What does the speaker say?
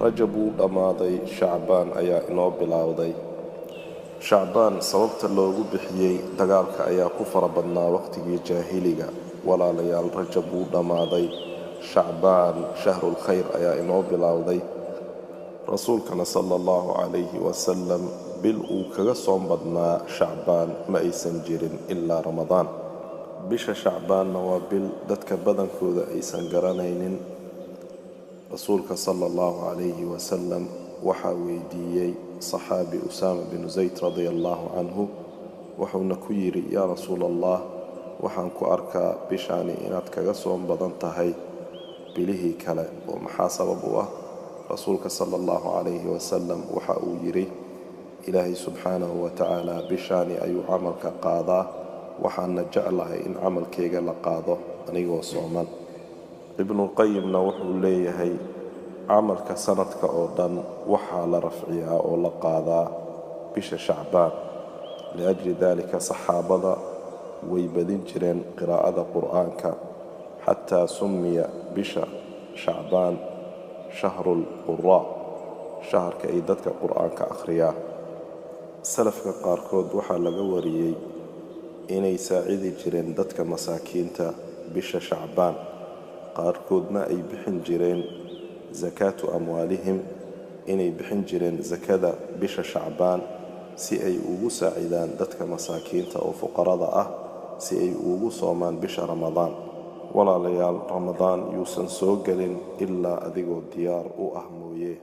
rajab wuu dhammaaday, shacbaan ayaa inoo bilowday. shacbaan sababta loogu bixiyey dagaalka ayaa ku fara badnaa waqtigii jaahiliga. walaalayaal, rajab wuu dhammaaday, shacbaan shahrul khayr ayaa inoo bilowday. rasuulkana sala allahu calayhi wasalam bil uu kaga soom badnaa shacbaan ma aysan jirin ilaa ramadaan. bisha shacbaanna waa bil dadka badankooda aysan garanaynin. rasuulka sala allahu calayhi wasalam waxaa weydiiyey saxaabi usaama binu zayd radia allahu canhu. wuxuuna ku yidhi, yaa rasuul allah, waxaan ku arkaa bishaani inaad kaga soom badan tahay bilihii kale, oo maxaa sabab u ah? rasuulka sala allahu calayhi wasalam waxa uu yidhi, ilaahay subxaanahu wa tacaala bishaani ayuu camalka qaadaa, waxaana jeclahay in camalkayga la qaado anigoo sooman. ibnulqayimna wuxuu leeyahay, camalka sanadka oo dhan waxaa la rafciyaa oo la qaadaa bisha shacbaan. liajli daalika saxaabada way badin jireen qiraa'ada qur'aanka, xataa sumiya bisha shacbaan shahrul quraa, shaharka ay dadka qur'aanka akhriyaan. salafka qaarkood waxaa laga wariyey inay saacidi jireen dadka masaakiinta bisha shacbaan, qaarkoodna ay bixin jireen sakaatu amwaalihim, inay bixin jireen sakada bisha shacbaan si ay ugu saacidaan dadka masaakiinta oo fuqarada ah, si ay ugu soomaan bisha ramadaan. walaalayaal, ramadaan yuusan soo gelin ilaa adigoo diyaar u ah mooye.